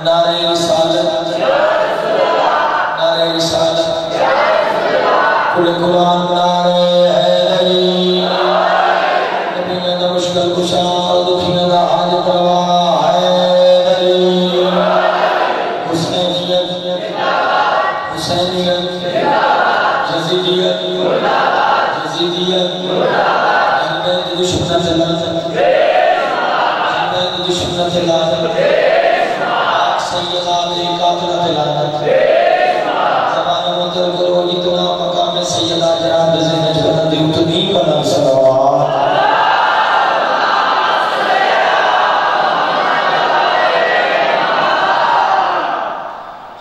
نعرہ رسالت نعرہ رسالت کل قرآن نعرہ حیدری نبی میں مشکل کشا دکھینا دا حاجت روا حیدری حسینیت حسینیت یزیدیت یزیدیت احمد دشمنت لعنت احمد دشمنت لعنت سید آبی قاتلت لعنت زبان مطر کرو اتنا مقام سیدہ جناب رضی نجلن دی اتنی کنم صلوات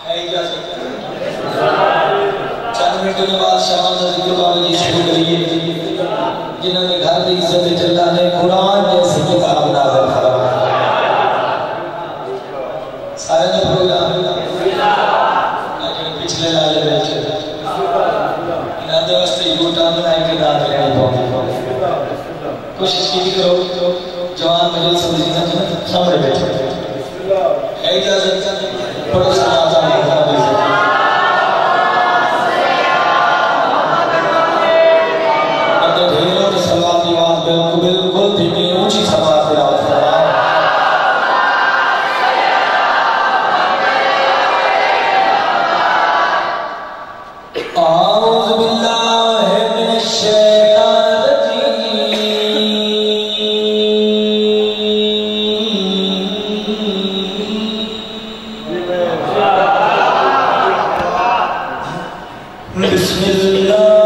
ہے اجازت چند منٹوں کے بعد شام کا ذکر بابا جی شروع کریے جنہوں نے گھر دی عزت اللہ نے قرآن جیسے کتاب نازل فرمایا سارے نے پروگرام لیکن پچھلے لالے بیٹھے انہاں دے واسطے یوٹا بنائے کے داد لینی پاؤں کوشش کی کرو جوان مجل سمجھینا جنہاں سامنے بیٹھے ہے اجازت پڑھو سناتا محمد عزت اگر ڈھیروں تو سلوات کی آواز بالکل دھیمی اونچی سماعت کی آواز فرما اعوذ باللہ من الشیطان الرجیم بسم اللہ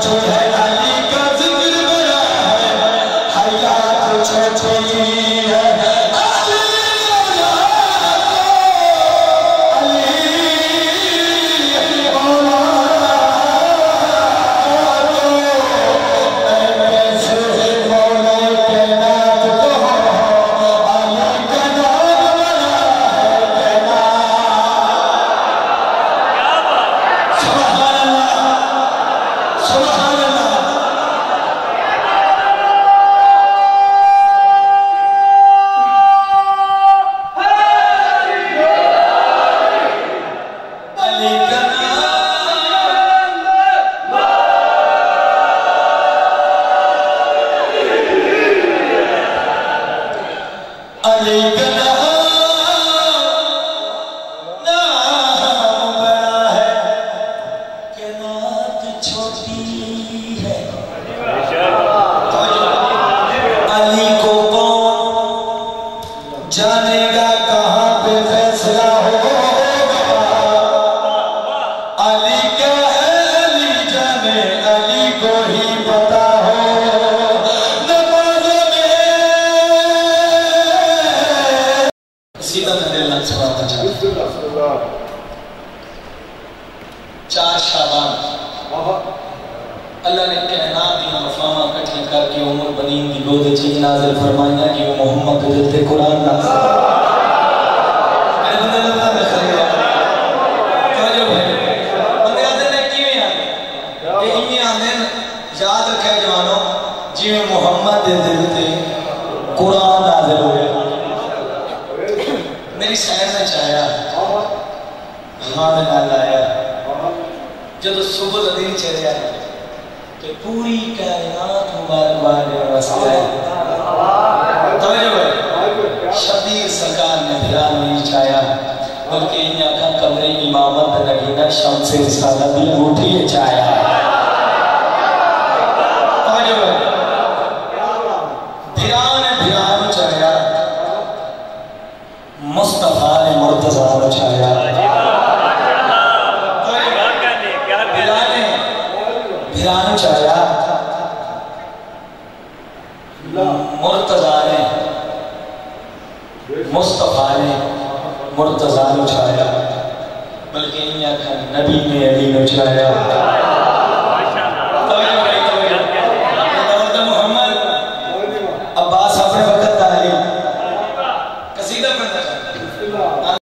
چھوٹی ہے علی کا ذکر بڑا ہے حیات چھوٹی ہے علی مولا اللہ نے کائنات دی مفاہمہ کٹھی کر کے عمر بنین دی گود چیز نازل فرمائیاں کہ وہ محمد کے دلتے قرآن نازل میرے بندے لگتا میں خریدہ توجہ بھائی بندے آدھے نے کیویں آدھے یہ ہی آدھے یاد رکھے جوانوں جی میں محمد دے دلتے قرآن نازل ہوئے میری سائن میں چاہیا ہاں میں نال آیا جب صبح دن چلے آئے کہ پوری کائنات مبارک بارے واسطہ ہے توجہ بھائی شبیر سرکار نے دھیان نہیں چاہیا بلکہ انہیں آکھا قبر امامت نگینہ شمس رسالہ بھی انگوٹھی چاہیا توجہ بھائی دھیان چاہیا مصطفیٰ نے مرتضیٰ چاہیا دھیان چاہیا مرتضیٰ نے مصطفیٰ نے مرتضیٰ نے چاہیا بلکہ انہیں آکھا نبی نے علی نے چاہیا محمد عباس اپنے وقت تعلیم قصیدہ پڑھنا چاہتا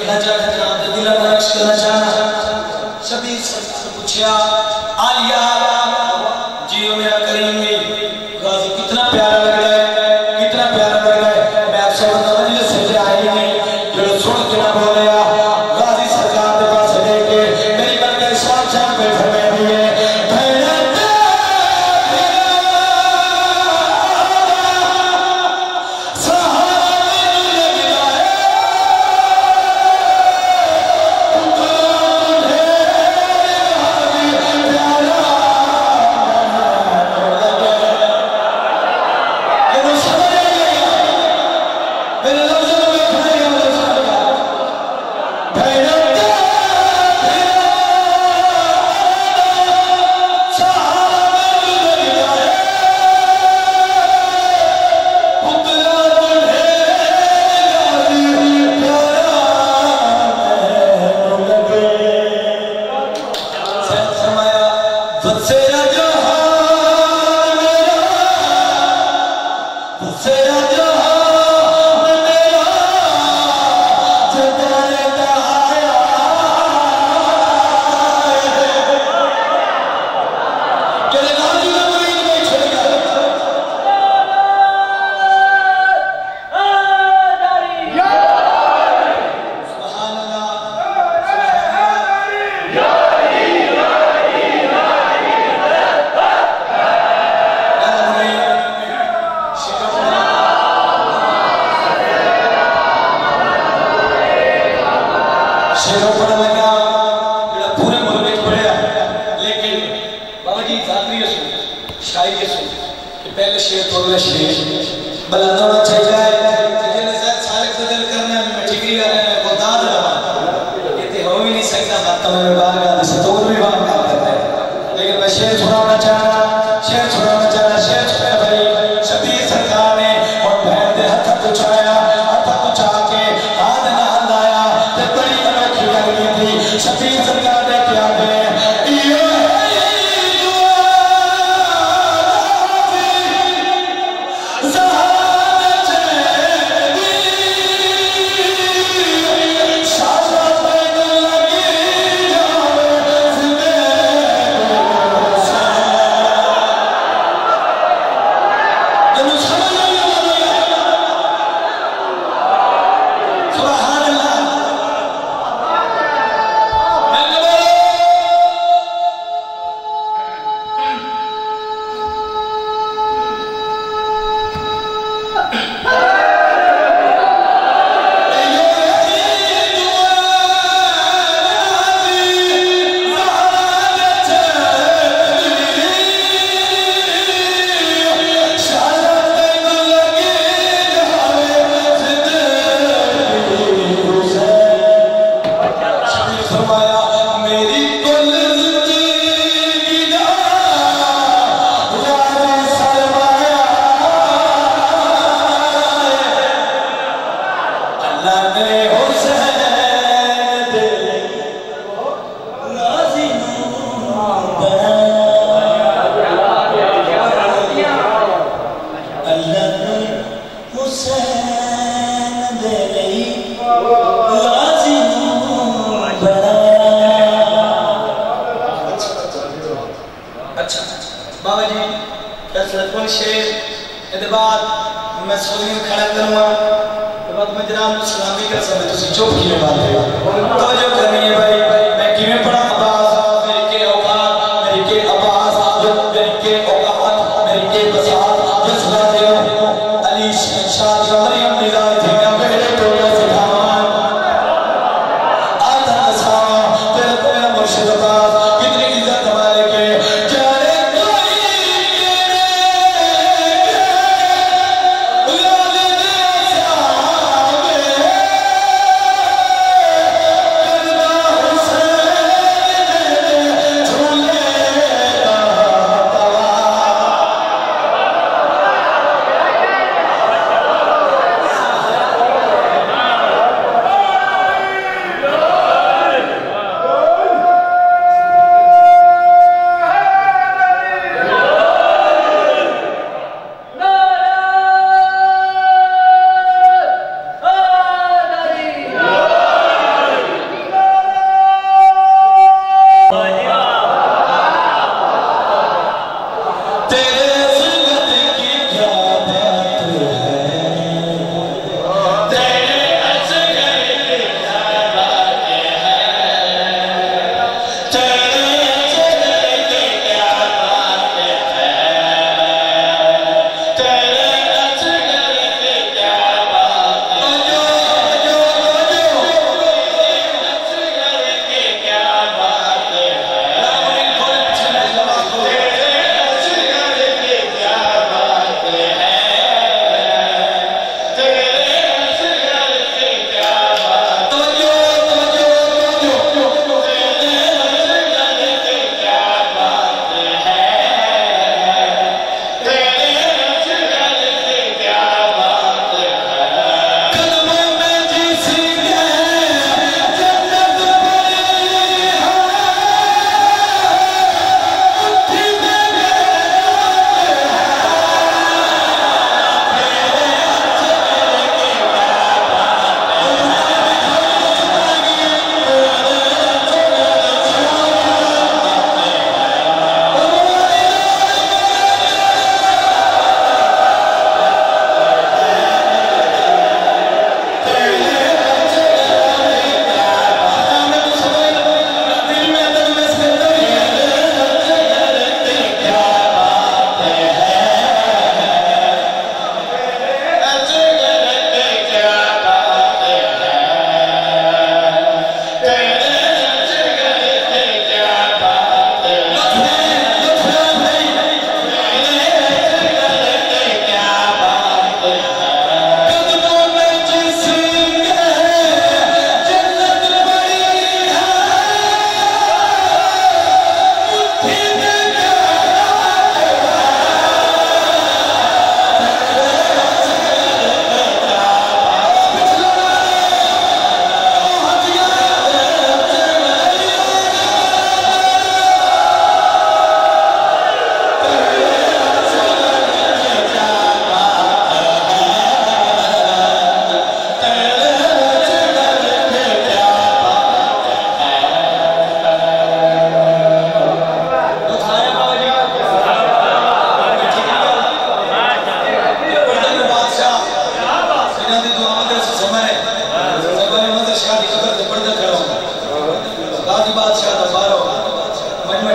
نجات جناب دل نقش کرنا چاہنا شبیر سے پوچھا آلیا جیو میرا کریم غازی کتنا پیارا لگ رہا ہے کتنا پیارا لگ رہا ہے میں آپ سے مجلس سے آئی نہیں جو سن کے نہ بول رہا غازی سرکار کے پاس لے کے میری بن کے شام شام پہ فرمائے دیئے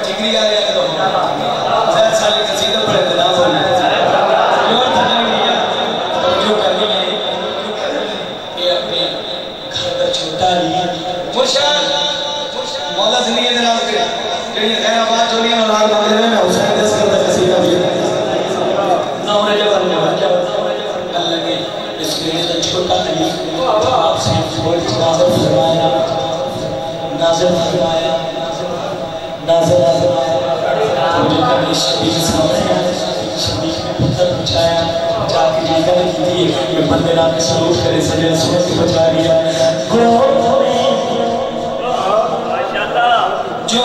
ٹھکری آ گیا تو زیادہ سالی قصیدہ پڑھے تو نہ بولے جو تھا گیا جو کرنی ہے یہ اپنے گھر کا چھوٹا لیے مرشد مولا زندگی دے نال کرے جڑی غیر آباد چولیاں اولاد بندے نے حسین دس کر قصیدہ بھی نہ ہونے جوان اللہ لگے اس لیے کا چھوٹا علی آپ سے بہت نازل فرمایا نازل فرمایا نازل فرمایا مجھے کبھی شبیر سامنے شبیر میں پتھر پچھایا جا کے جی کر کی تھی یہ بندے نام سلوک کرے سجن سنت کی بچا گیا گروہ میں جو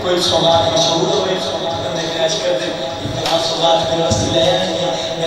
کوئی سوغات مشہور ہوئے بندے کریش کر دے سوغات میرے واسطے لے آئے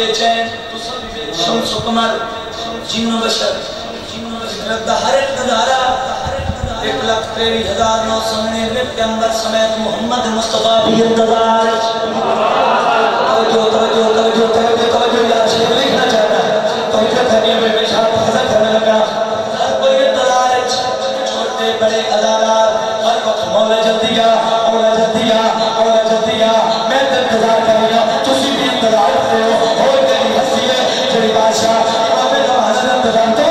بے چین شمس و قمر جن و بشر ہر ایک نظارہ 1,63,999 پیغمبر سمیت محمد مصطفیٰ بھی انتظار توجہ یا شیخ لکھنا چاہتا ہے توجہ دھنیا میں پیشاب حضرت کرنے لگا ہر کوئی انتظار ہے چھوٹے بڑے عدالات ہر وقت مولا جلدی گا مولا جلدی گا مولا جلدی گا میں انتظار کریں گا تسی بھی انتظار کرے ہو اور تیری ہستی ہے جڑی بادشاہ امام زمانہ انتظار تو